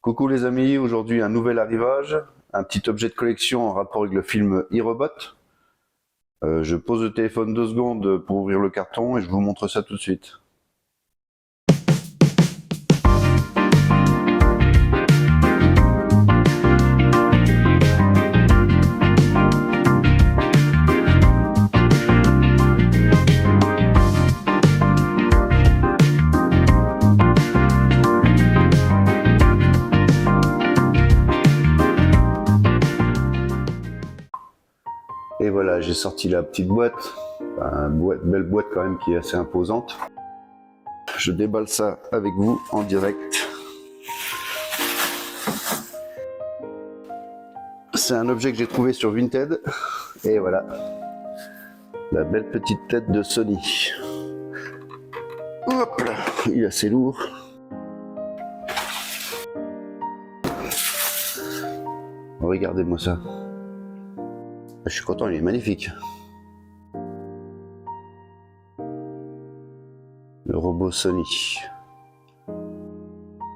Coucou les amis, aujourd'hui un nouvel arrivage, un petit objet de collection en rapport avec le film iRobot. Je pose le téléphone 2 secondes pour ouvrir le carton et je vous montre ça tout de suite. Et voilà, j'ai sorti la petite boîte, belle boîte quand même qui est assez imposante. Je déballe ça avec vous en direct. C'est un objet que j'ai trouvé sur Vinted. Et voilà, la belle petite tête de Sony. Hop là, il est assez lourd. Regardez-moi ça. Je suis content, il est magnifique. Le robot Sony.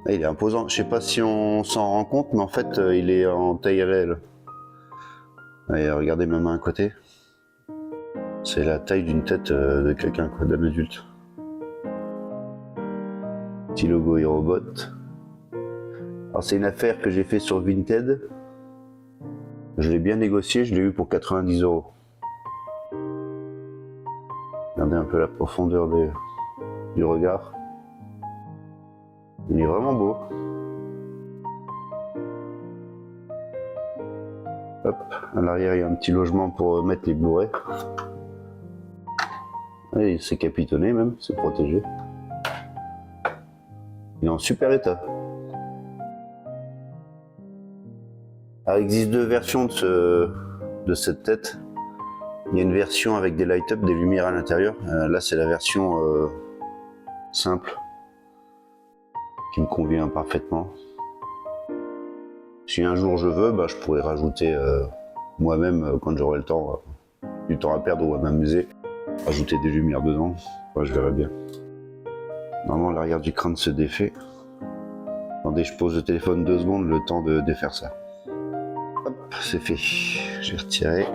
Il est imposant. Je sais pas si on s'en rend compte, mais en fait, il est en taille réelle. Et regardez ma main à côté. C'est la taille d'une tête de quelqu'un, quoi, d'un adulte. Petit logo iRobot. Alors c'est une affaire que j'ai fait sur Vinted. Je l'ai bien négocié, je l'ai eu pour 90 €. Regardez un peu la profondeur du regard. Il est vraiment beau. Hop, à l'arrière il y a un petit logement pour mettre les Blu-ray. Et c'est capitonné même, c'est protégé. Il est en super état. Alors, il existe deux versions de cette tête. Il y a une version avec des light-up, des lumières à l'intérieur. Là, c'est la version simple, qui me convient parfaitement. Si un jour je veux, je pourrais rajouter moi-même, quand j'aurai le temps, du temps à perdre ou à m'amuser, rajouter des lumières dedans. Je verrai bien. Normalement, l'arrière du crâne se défait. Attendez, je pose le téléphone 2 secondes, le temps de défaire ça. C'est fait, j'ai retiré.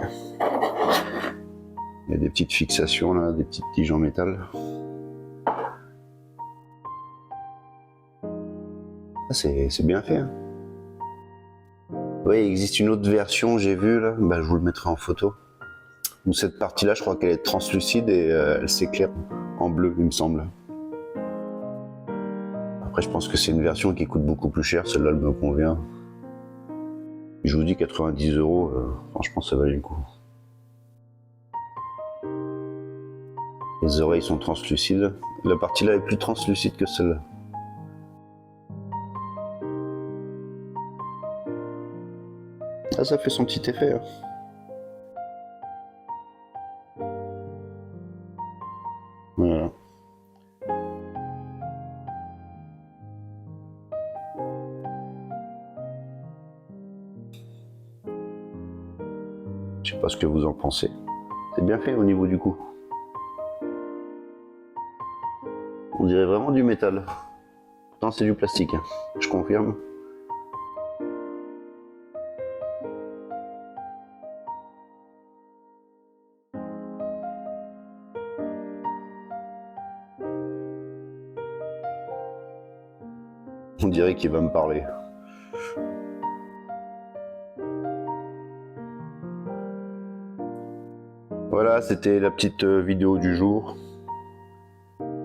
Il y a des petites fixations là, des petites tiges en métal. C'est bien fait. Hein. Oui, il existe une autre version, j'ai vu là, je vous le mettrai en photo. Où cette partie-là, je crois qu'elle est translucide et elle s'éclaire en bleu, il me semble. Après, je pense que c'est une version qui coûte beaucoup plus cher, celle-là, elle me convient. Je vous dis 90 €, franchement ça valait le coup. Les oreilles sont translucides. La partie là est plus translucide que celle-là. Ah, ça fait son petit effet. Hein. Voilà. Je sais pas ce que vous en pensez. C'est bien fait au niveau du cou. On dirait vraiment du métal. Pourtant c'est du plastique, hein. Je confirme. On dirait qu'il va me parler. Voilà, c'était la petite vidéo du jour.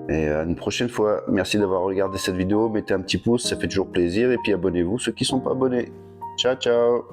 Et à une prochaine fois. Merci d'avoir regardé cette vidéo. Mettez un petit pouce, ça fait toujours plaisir. Et puis abonnez-vous ceux qui ne sont pas abonnés. Ciao, ciao!